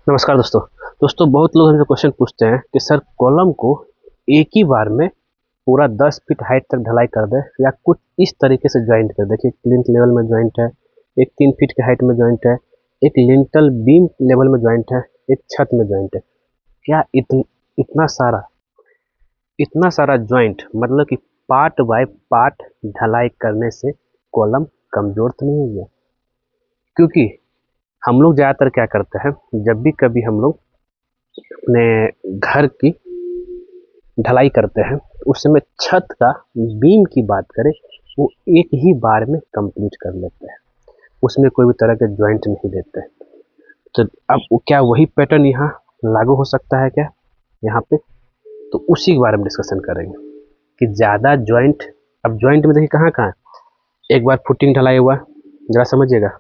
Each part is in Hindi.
नमस्कार दोस्तों। बहुत लोग हमसे क्वेश्चन पूछते हैं कि सर कॉलम को एक ही बार में पूरा 10 फीट हाइट तक ढलाई कर दे या कुछ इस तरीके से ज्वाइंट कर दे। देखिए प्लिंथ लेवल में ज्वाइंट है, एक 3 फीट के हाइट में ज्वाइंट है, एक लिंटल बीम लेवल में ज्वाइंट है, एक छत में ज्वाइंट है। क्या इतना सारा ज्वाइंट मतलब कि पार्ट बाय पार्ट ढलाई करने से कॉलम कमजोर तो नहीं हो गया? क्योंकि हम लोग ज़्यादातर क्या करते हैं, जब भी कभी हम लोग अपने घर की ढलाई करते हैं उस समय छत का बीम की बात करें वो एक ही बार में कंप्लीट कर लेते हैं, उसमें कोई भी तरह के ज्वाइंट नहीं देते हैं। तो अब क्या वही पैटर्न यहाँ लागू हो सकता है क्या यहाँ पे? तो उसी के बारे में डिस्कशन करेंगे कि ज़्यादा ज्वाइंट। अब ज्वाइंट में देखिए कहाँ कहाँ है। एक बार फुटिंग ढलाई हुआ, जरा समझिएगा।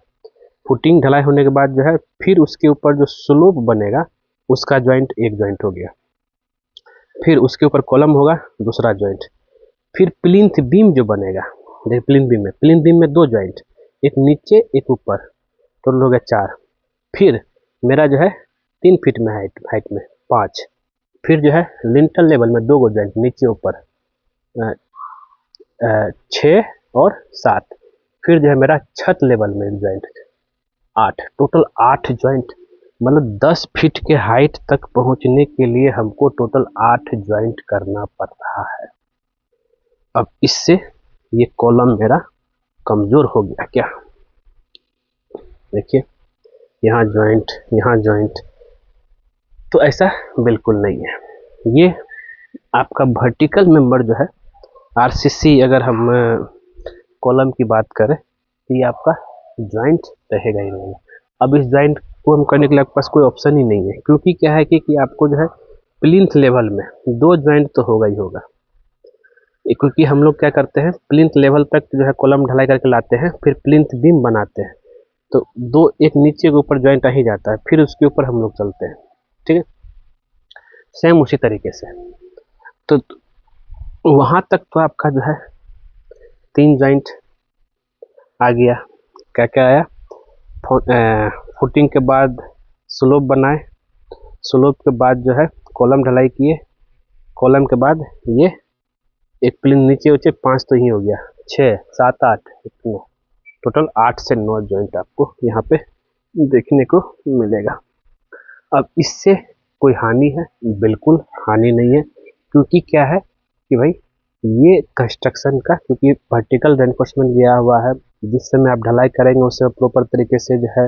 फुटिंग ढलाई होने के बाद जो है फिर उसके ऊपर जो स्लोप बनेगा उसका ज्वाइंट एक ज्वाइंट हो गया, फिर उसके ऊपर कॉलम होगा दूसरा ज्वाइंट, फिर प्लिंथ बीम जो बनेगा, देखिए प्लिंथ बीम में दो ज्वाइंट, एक नीचे एक ऊपर, टोटल हो गया चार। फिर मेरा जो है 3 फीट में हाइट में पाँच, फिर जो है लिंटल लेवल में दो गो ज्वाइंट नीचे ऊपर, 6 और 7, फिर जो है मेरा छत लेवल में ज्वाइंट 8, टोटल 8 ज्वाइंट। मतलब 10 फीट के हाइट तक पहुंचने के लिए हमको टोटल 8 ज्वाइंट करना पड़ रहा है। अब इससे ये कॉलम मेरा कमजोर हो गया क्या? देखिए यहाँ ज्वाइंट यहाँ ज्वाइंट, तो ऐसा बिल्कुल नहीं है। ये आपका वर्टिकल मेंबर जो है आरसीसी, अगर हम कॉलम की बात करें तो ये आपका ज्वाइंट रहेगा ही नहीं। अब इस ज्वाइंट को हम करने के लिए आपके पास कोई ऑप्शन ही नहीं है, क्योंकि क्या है कि आपको जो है प्लिंथ लेवल में दो ज्वाइंट तो होगा ही होगा। क्योंकि हम लोग क्या करते हैं, प्लिंथ लेवल तक जो है कॉलम ढलाई करके लाते हैं, फिर प्लिंथ बीम बनाते हैं, तो दो एक नीचे के ऊपर ज्वाइंट आ ही जाता है, फिर उसके ऊपर हम लोग चलते हैं। ठीक है, सेम उसी तरीके से। तो वहां तक तो आपका जो है 3 ज्वाइंट आ गया। क्या क्या आया? फुटिंग के बाद स्लोप बनाए, स्लोप के बाद जो है कॉलम ढलाई किए, कॉलम के बाद ये एक प्लिंथ नीचे ऊंचे 5 तो ही हो गया, 6 7 8 9, टोटल 8 से 9 ज्वाइंट आपको यहाँ पे देखने को मिलेगा। अब इससे कोई हानि है? बिल्कुल हानि नहीं है। क्योंकि क्या है कि भाई ये कंस्ट्रक्शन का, क्योंकि वर्टिकल रेनफोर्समेंट गया हुआ है, जिस समय आप ढलाई करेंगे उस समय प्रॉपर तरीके से जो है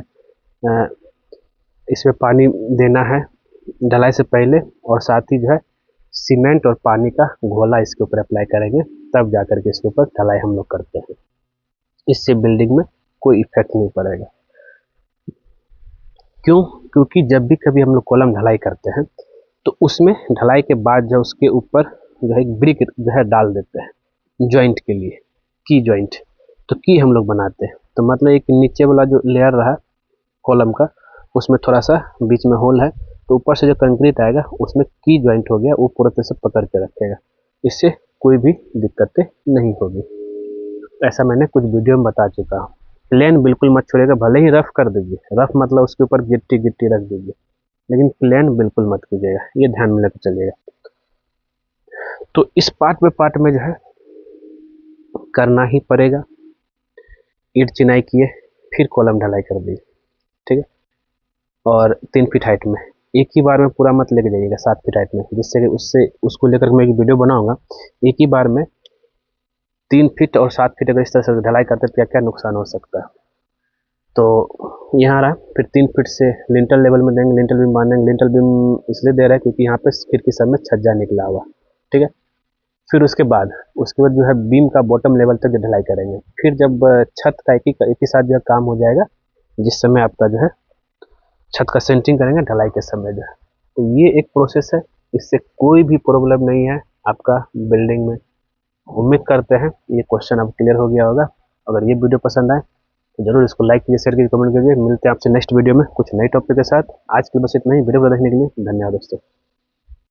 इसमें पानी देना है ढलाई से पहले, और साथ ही जो है सीमेंट और पानी का घोला इसके ऊपर अप्लाई करेंगे, तब जाकर के इसके ऊपर ढलाई हम लोग करते हैं। इससे बिल्डिंग में कोई इफेक्ट नहीं पड़ेगा। क्यों? क्योंकि जब भी कभी हम लोग कॉलम ढलाई करते हैं तो उसमें ढलाई के बाद जो उसके ऊपर जो है एक ब्रिक जो है डाल देते हैं जॉइंट के लिए, की जॉइंट। तो की हम लोग बनाते हैं, तो मतलब एक नीचे वाला जो लेयर रहा कॉलम का उसमें थोड़ा सा बीच में होल है, तो ऊपर से जो कंक्रीट आएगा उसमें की जॉइंट हो गया, वो पूरा तरह से पकड़ के रखेगा, इससे कोई भी दिक्कतें नहीं होगी। ऐसा मैंने कुछ वीडियो में बता चुका हूँ। प्लेन बिल्कुल मत छोड़िएगा, भले ही रफ कर दीजिए, रफ मतलब उसके ऊपर गिट्टी गिट्टी रख दीजिए, लेकिन प्लेन बिल्कुल मत कीजिएगा, ये ध्यान में लेकर चलिएगा। तो इस पार्ट पे पार्ट में जो है करना ही पड़ेगा। ईंट चिनाई किए, फिर कॉलम ढलाई कर दी, ठीक है। और 3 फीट हाइट में एक ही बार में पूरा मत लेके जाइएगा 7 फीट हाइट में, जिससे कि उससे उसको लेकर मैं एक वीडियो बनाऊंगा। एक ही बार में 3 फीट और 7 फीट अगर इस तरह से ढलाई करते तो क्या क्या नुकसान हो सकता है। तो यहाँ रहा, फिर 3 फीट से लिंटल लेवल में देंगे, लिंटल बीम बांधेंगे। लिंटल बीम इसलिए दे रहा है क्योंकि यहाँ पे खिड़की सब में छज्जा निकला हुआ, ठीक है। फिर उसके बाद जो है बीम का बॉटम लेवल तक ढलाई करेंगे। फिर जब छत का एक ही साथ जो है काम हो जाएगा, जिस समय आपका जो है छत का सेंटरिंग करेंगे ढलाई के समय जो है, तो ये एक प्रोसेस है। इससे कोई भी प्रॉब्लम नहीं है आपका बिल्डिंग में। उम्मीद करते हैं ये क्वेश्चन अब क्लियर हो गया होगा। अगर ये वीडियो पसंद आए तो जरूर इसको लाइक कीजिए, शेयर कीजिए, कमेंट कीजिए। मिलते हैं आपसे नेक्स्ट वीडियो में कुछ नए टॉपिक के साथ। आज के बस इतना ही। वीडियो को देखने के लिए धन्यवाद दोस्तों।